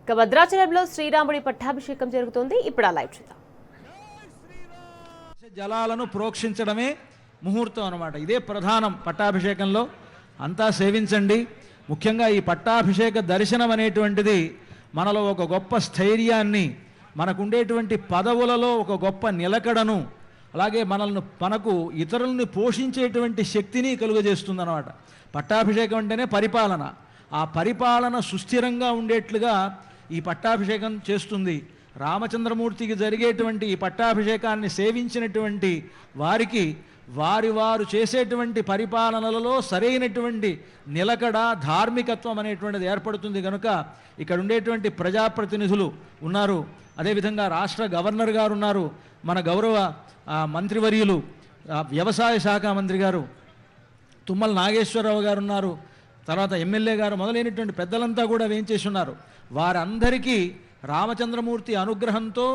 ఇక భద్రాచలంలో శ్రీరాముడి పట్టాభిషేకం జరుగుతోంది. ఇప్పుడు ఆ లైవ్ చూద్దాం. జలాలను ప్రోక్షించడమే ముహూర్తం అన్నమాట. ఇదే ప్రధానం పట్టాభిషేకంలో. అంతా సేవించండి. ముఖ్యంగా ఈ పట్టాభిషేక దర్శనం అనేటువంటిది మనలో ఒక గొప్ప స్థైర్యాన్ని, మనకుండేటువంటి పదవులలో ఒక గొప్ప నిలకడను, అలాగే మనకు ఇతరుల్ని పోషించేటువంటి శక్తిని కలుగజేస్తుందన్నమాట. పట్టాభిషేకం అంటేనే పరిపాలన. ఆ పరిపాలన సుస్థిరంగా ఉండేట్లుగా ఈ పట్టాభిషేకం చేస్తుంది. రామచంద్రమూర్తికి జరిగేటువంటి ఈ పట్టాభిషేకాన్ని సేవించినటువంటి వారికి వారు చేసేటువంటి పరిపాలనలలో సరైనటువంటి నిలకడ, ధార్మికత్వం అనేటువంటిది ఏర్పడుతుంది. కనుక ఇక్కడ ఉండేటువంటి ప్రజాప్రతినిధులు ఉన్నారు, అదేవిధంగా రాష్ట్ర గవర్నర్ గారు ఉన్నారు, మన గౌరవ మంత్రివర్యులు వ్యవసాయ శాఖ మంత్రి గారు తుమ్మల నాగేశ్వరరావు గారు ఉన్నారు, తర్వాత ఎమ్మెల్యే గారు మొదలైనటువంటి పెద్దలంతా కూడా వేయించేసి ఉన్నారు. వారందరికీ రామచంద్రమూర్తి అనుగ్రహంతో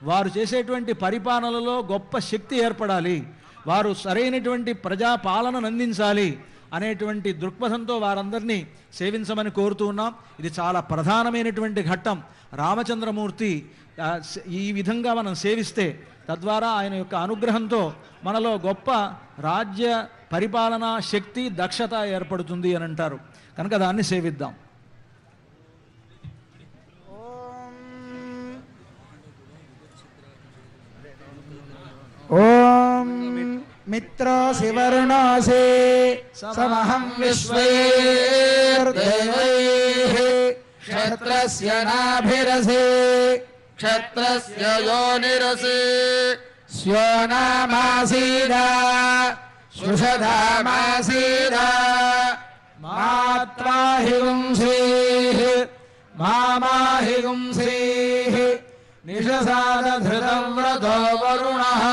వారు చేసేటువంటి పరిపాలనలో గొప్ప శక్తి ఏర్పడాలి, వారు సరైనటువంటి ప్రజాపాలనను అందించాలి అనేటువంటి దృక్పథంతో వారందరినీ సేవించమని కోరుతూ ఉన్నాం. ఇది చాలా ప్రధానమైనటువంటి ఘట్టం. రామచంద్రమూర్తి ఈ విధంగా మనం సేవిస్తే తద్వారా ఆయన యొక్క అనుగ్రహంతో మనలో గొప్ప రాజ్య పరిపాలనా శక్తి, దక్షత ఏర్పడుతుంది అని అంటారు. కనుక దాన్ని సేవిద్దాం. ఓం మిత్రోసి వరుణోసి సమహం విశ్వైర్దేవైః క్షత్రస్య నాభిరసి క్షత్రస్య యోనిరసి స్యో నామాసీదా సుషధామాసీదా మాత్వాహి గుంసీః మామాహి గుంసీః నిషసాదధృతం వ్రతో వరుణః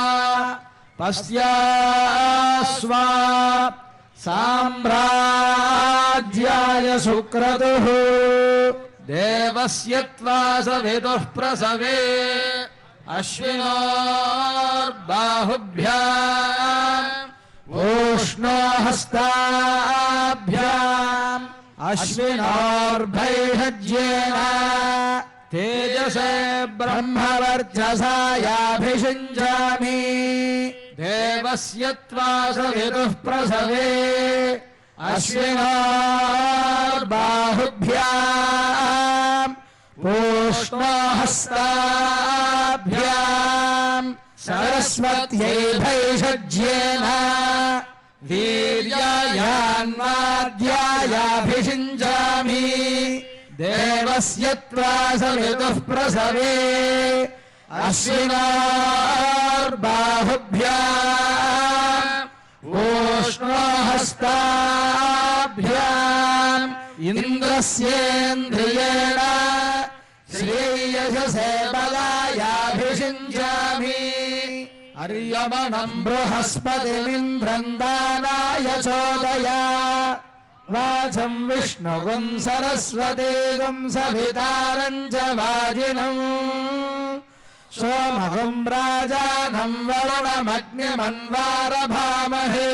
పశ్యాస్వా సామ్రాజ్యాయ సుక్రతుః దేవస్య త్వా సవితుః ప్రసవే అశ్వినోర్బాహుభ్యాం ఓష్ణో హస్తాభ్యాం అశ్వినోర్భైషజ్యేన తేజసే బ్రహ్మవర్చసాయాభిషించామి దేవస్య త్వా సవితుః ప్రసవే అశ్వినోర్బాహుభ్యాం ఓష్ణో హస్తాభ్యాం సరస్వత్యై భైషజ్యేన వీర్యాయాన్వాద్యాయాభిషించామి దేవస్య త్వా సవితుః ప్రసవే అశ్వినోర్బాహుభ్యాం ఓష్ణో హస్తాభ్యాం ఇంద్రస్యేంద్రియేణ శ్రేయసే బలాయాభిషించామి అర్యమణం బృహస్పతిమింద్రం దానాయ చోదయా వాచం విష్ణుగుం సరస్వతీగుం సవితారం చ వాజినం సోమగుం రాజానం వరుణమగ్నిమన్వారభామహే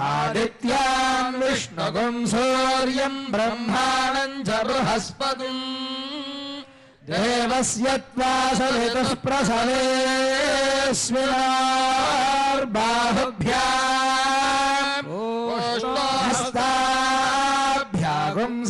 ఆదిత్యాన్ విష్ణుగుం సూర్యం బ్రహ్మాణం చ బృహస్పతిం దేవస్య త్వా సవితుః ప్రసవే స్వినోర్బాహుభ్యాం ఓష్ణో హస్తాభ్యాగుం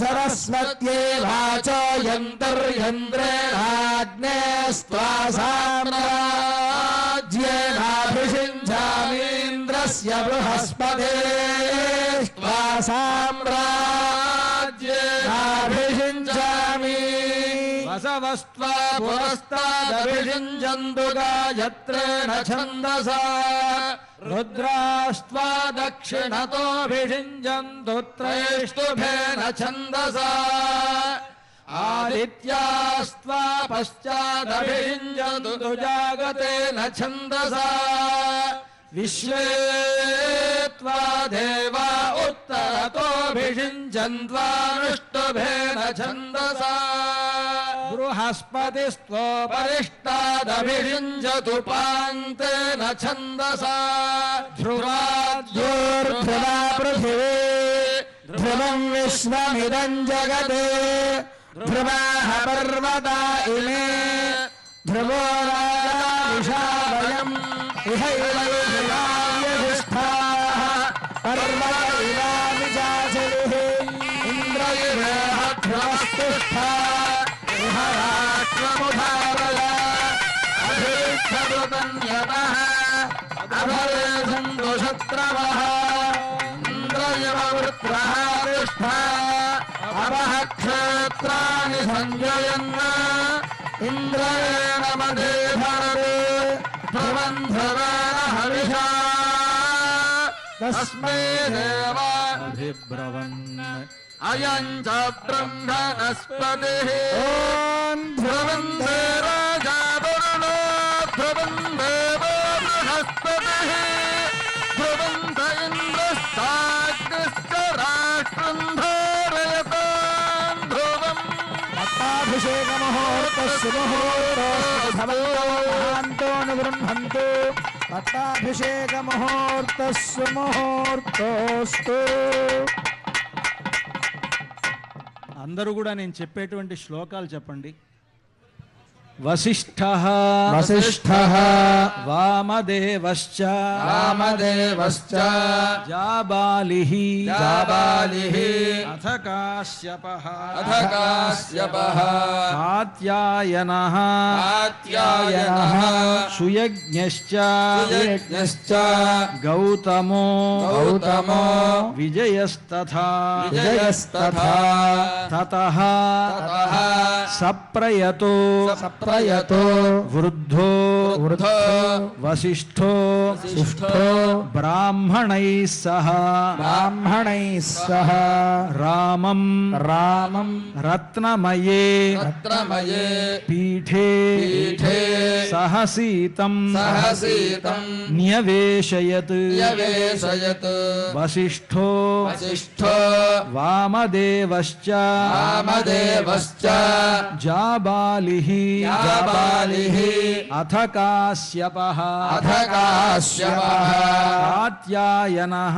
సరస్వత్యై వాచో యంతర్యంత్రేణాగ్నేస్త్వా సామ్రాజ్యేనాభిషించామీంద్రస్య బృహస్పతేస్త్వా సామ్రాజ్యేనాభిషించామి వసవస్త్వా పురస్తాదభిషించन्तు గాయత్రేణ ఛందసా రుద్రాస్త్వా దక్షిణతోభిషించन्तు త్రైష్టుభేన ఛందసా ఆదిత్యాస్త్వా పశ్చాదభిషించन्तు జాగతేన ఛందసా విశ్వే త్వా దేవా ఉత్తరతోభిషించన్త్వానుష్టుభేన ఛందసా బృహస్పతిస్త్వోపరిష్టాదభిషించతు పాంతేన ఛందసా ధ్రువాద్యోర్ధ్రువా పృథివీ ధ్రువం విశ్వమిదం జగదే ధ్రువాః పర్వతా ఇమే ధ్రువో రాజావిషావయం ఇహైవైషాయధిష్ఠాః పర్వత ఇవామిచాచలిః ఇంద్ర ఇవేహ ధ్రువస్తుష్ఠా ఇహ రాష్ట్రముధారయ అభిక్షదుతన్యతః అభవేషంతు శత్రవః ఇంద్రయవ వృత్రః తిష్ఠా అపః క్షేత్రాణి సంజయన్ ఇంద్రేణ మదే భరతే ధ్రువం ధ్రువేణ హవిషా తస్మై దేవాభిబ్రవన్ అయం చ బ్రహ్మణస్పతిః ఓం ధ్రువం రాజా వరుణో ధ్రువం దేవో బృహస్పతిః ధ్రువం చ ఇంద్రశ్చాగ్నిశ్చ రాష్ట్రం ధారయతాం ధ్రువం. పట్టాభిషేక ముహూర్తస్సు ముహూర్తో నిబృంహంతు పట్టాభిషేక ముహూర్తస్సు ముహూర్తోస్తు. అందరూ కూడా నేను చెప్పేటువంటి శ్లోకాలు చెప్పండి. వసిష్ఠః వసిష్ఠః వామదేవశ్చ వామదేవశ్చ జాబాలిః జాబాలిః అథ కాశ్యపః అథ కాశ్యపః కాత్యాయనః కాత్యాయనః సుయజ్ఞశ్చ సుయజ్ఞశ్చ గౌతమో గౌతమో విజయస్తథా విజయస్తథా తతః తతః సప్రయతో సప్రయతో వృద్ధో వృద్ధో వసిష్ఠో వసిష్ఠో బ్రాహ్మణైః సహ సహ రామం రత్నమయే రత్నమయే పీఠే పీఠే సహసీతం న్యవేశయత్ వసిష్ఠో వసిష్ఠో వామదేవశ్చ జాబాలిః అథ కాశ్యపః కాత్యాయనః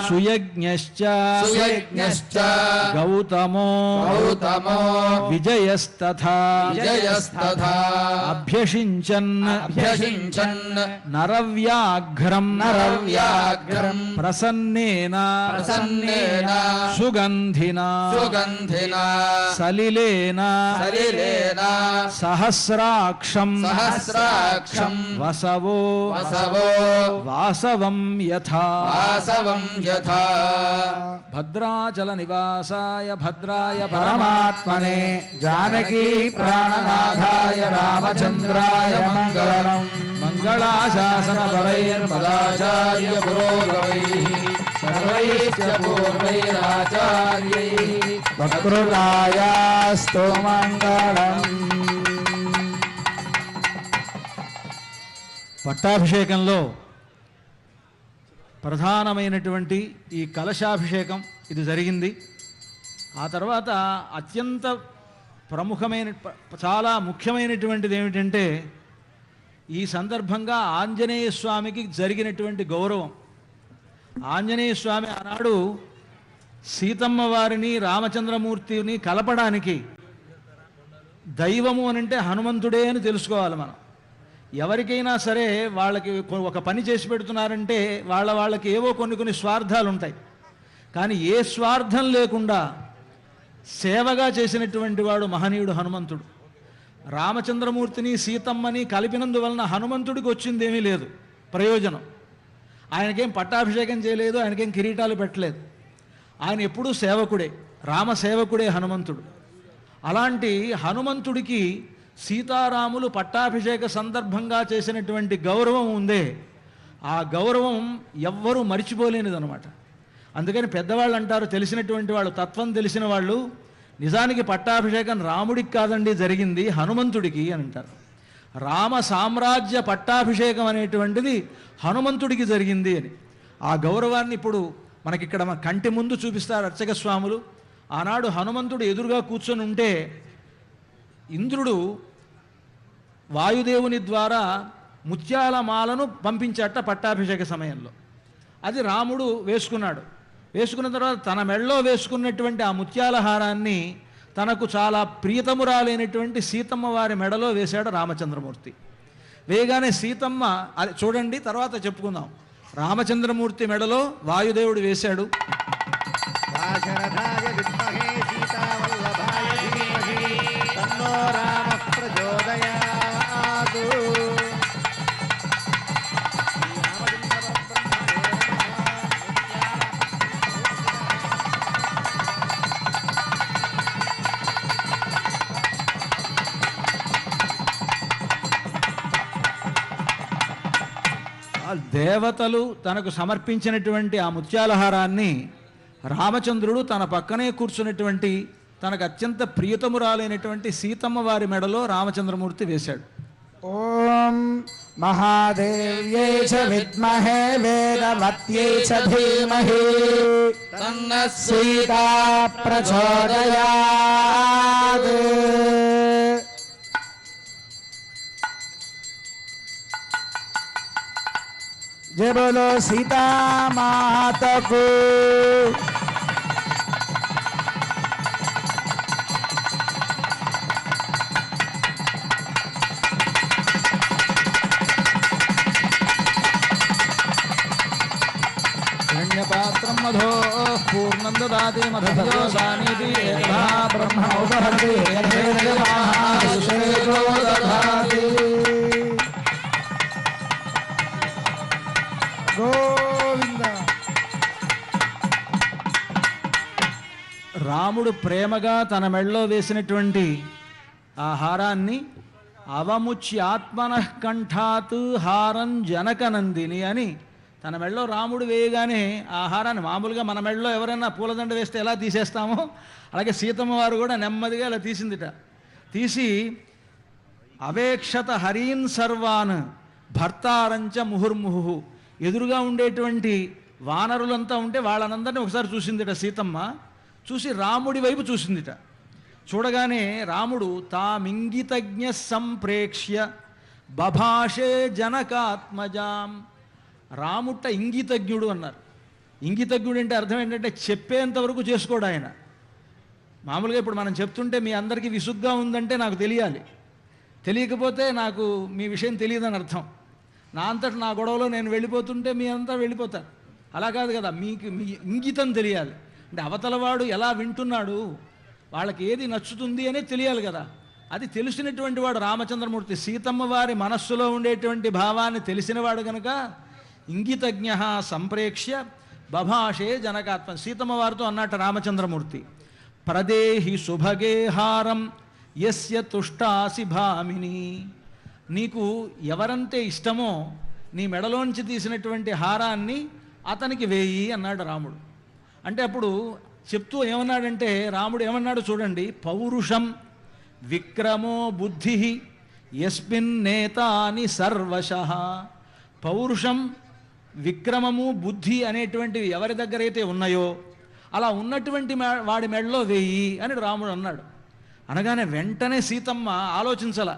సుయజ్ఞశ్చ గౌతమో విజయస్తథా అభ్యషించన్ నరవ్యాఘ్రం ప్రసన్నేన సుగంధినా సలిలేన సహస్రాక్షం వసవో వాసవం యథా భద్రాచల నివాసాయ భద్రాయ పరమాత్మనే జానకీ ప్రాణనాథాయ రామచంద్రాయ మంగళం మంగళాశాసన పరైర్మదాచార్య పురోగమైః సర్వైశ్చ పూర్వైరాచార్యైః వక్తృతాయాస్తు మంగళం. పట్టాభిషేకంలో ప్రధానమైనటువంటి ఈ కలశాభిషేకం ఇది జరిగింది. ఆ తర్వాత అత్యంత ప్రముఖమైన చాలా ముఖ్యమైనటువంటిది ఏమిటంటే ఈ సందర్భంగా ఆంజనేయ స్వామికి జరిగినటువంటి గౌరవం. ఆంజనేయ స్వామి ఆనాడు సీతమ్మ వారిని రామచంద్రమూర్తిని కలపడానికి దైవము అనంటే హనుమంతుడే అని తెలుసుకోవాలి మనం. ఎవరికైనా సరే వాళ్ళకి ఒక పని చేసి పెడుతున్నారంటే వాళ్ళకి ఏవో కొన్ని స్వార్థాలు ఉంటాయి. కానీ ఏ స్వార్థం లేకుండా సేవగా చేసినటువంటి వాడు మహనీయుడు హనుమంతుడు. రామచంద్రమూర్తిని సీతమ్మని కలిపినందువలన హనుమంతుడికి వచ్చిందేమీ లేదు ప్రయోజనం. ఆయనకేం పట్టాభిషేకం చేయలేదు, ఆయనకేం కిరీటాలు పెట్టలేదు. ఆయన ఎప్పుడూ సేవకుడే, రామసేవకుడే హనుమంతుడు. అలాంటి హనుమంతుడికి సీతారాములు పట్టాభిషేక సందర్భంగా చేసినటువంటి గౌరవం ఉందే, ఆ గౌరవం ఎవ్వరూ మరిచిపోలేనిదనమాట. అందుకని పెద్దవాళ్ళు అంటారు, తెలిసినటువంటి వాళ్ళు, తత్వం తెలిసిన వాళ్ళు, నిజానికి పట్టాభిషేకం రాముడికి కాదండి జరిగింది, హనుమంతుడికి అని అంటారు. రామ సామ్రాజ్య పట్టాభిషేకం అనేటువంటిది హనుమంతుడికి జరిగింది అని. ఆ గౌరవాన్ని ఇప్పుడు మనకిక్కడ మన కంటి ముందు చూపిస్తారు అర్చక స్వాములు. ఆనాడు హనుమంతుడు ఎదురుగా కూర్చొని ఉంటే ఇంద్రుడు వాయుదేవుని ద్వారా ముత్యాల మాలను పంపించట పట్టాభిషేక సమయంలో. అది రాముడు వేసుకున్నాడు. వేసుకున్న తర్వాత తన మెడలో వేసుకున్నటువంటి ఆ ముత్యాల హారాన్ని తనకు చాలా ప్రియతమురాలైనటువంటి సీతమ్మ వారి మెడలో వేశాడు రామచంద్రమూర్తి. వేయగానే సీతమ్మ, అది చూడండి తర్వాత చెప్పుకుందాం. రామచంద్రమూర్తి మెడలో వాయుదేవుడు వేశాడు. దాశరథాయ విద్మహే సీతావల్లభాయ ధీమహి తన్నో రామః ప్రచోదయాత్. దేవతలు తనకు సమర్పించినటువంటి ఆ ముత్యాలహారాన్ని రామచంద్రుడు తన పక్కనే కూర్చున్నటువంటి తనకు అత్యంత ప్రియతమురాలైనటువంటి సీతమ్మ వారి మెడలో రామచంద్రమూర్తి వేశాడు. ఓం మహాదేవ్యై చ విద్మహే వేదవత్యై చ ధీమహి తన్నः సీతా ప్రచోదయాత్. జయ బోలో సీతామాతకు. హిరణ్యపాత్రం మధో పూర్ణం దదాతి మధోసానీతి యథా బ్రహ్మోపహరతి యథేర్యమాహాశేషో దధాతి. గోవింద. రాముడు ప్రేమగా తన మెడలో వేసినటువంటి ఆ హారాన్ని అవముచ్యాత్మనః కంఠాత్ హారం జనకనందిని అని తన మెడలో రాముడు వేయగానే ఆ హారాన్ని, మామూలుగా మన మెడలో ఎవరైనా పూలదండ వేస్తే ఎలా తీసేస్తామో అలాగే సీతమ్మ వారు కూడా నెమ్మదిగా ఇలా తీసిందిట. తీసి అవేక్షత హరీన్ సర్వాన్ భర్తారంచ ముహుర్ముహు, ఎదురుగా ఉండేటువంటి వానరులంతా ఉంటే వాళ్ళనందరినీ ఒకసారి చూసిందిట సీతమ్మ. చూసి రాముడి వైపు చూసిందిట. చూడగానే రాముడు తామింగితజ్ఞ సంప్రేక్ష్య బభాషే జనకాత్మజాం. రాముట్ట ఇంగితజ్ఞుడు అన్నారు. ఇంగితజ్ఞుడు అంటే అర్థం ఏంటంటే చెప్పేంతవరకు చేసుకోడు ఆయన. మామూలుగా ఇప్పుడు మనం చెప్తుంటే మీ అందరికీ విసుగ్గా ఉందంటే నాకు తెలియాలి, తెలియకపోతే నాకు మీ విషయం తెలియదని అర్థం. నా అంతటి నా గొడవలో నేను వెళ్ళిపోతుంటే మీ అంతా వెళ్ళిపోతారు. అలా కాదు కదా, మీకు మీ ఇంగితం తెలియాలి. అంటే అవతలవాడు ఎలా వింటున్నాడు, వాళ్ళకి ఏది నచ్చుతుంది అనేది తెలియాలి కదా. అది తెలిసినటువంటి వాడు రామచంద్రమూర్తి. సీతమ్మ వారి మనస్సులో ఉండేటువంటి భావాన్ని తెలిసినవాడు కనుక ఇంగితజ్ఞ సంప్రేక్ష్య బభాషే జనకాత్మ. సీతమ్మ వారితో అన్నట్టు రామచంద్రమూర్తి, ప్రదేహి సుభగే హారం యస్య తుష్టాసి భామిని. నీకు ఎవరంటే ఇష్టమో నీ మెడలోంచి తీసినటువంటి హారాన్ని అతనికి వేయి అన్నాడు రాముడు. అంటే అప్పుడు చెప్తూ ఏమన్నాడంటే రాముడు ఏమన్నాడు చూడండి, పౌరుషం విక్రమో బుద్ధి యస్మిన్ నేతాని సర్వశః. పౌరుషం, విక్రమము, బుద్ధి అనేటువంటివి ఎవరి దగ్గర అయితే ఉన్నాయో అలా ఉన్నటువంటి వాడి మెడలో వేయి అని రాముడు అన్నాడు. అనగానే వెంటనే సీతమ్మ ఆలోచించాల.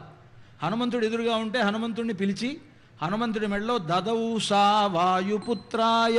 హనుమంతుడు ఎదురుగా ఉంటే హనుమంతుడిని పిలిచి హనుమంతుడి మెడలో దదౌ సా వాయుపుత్రాయ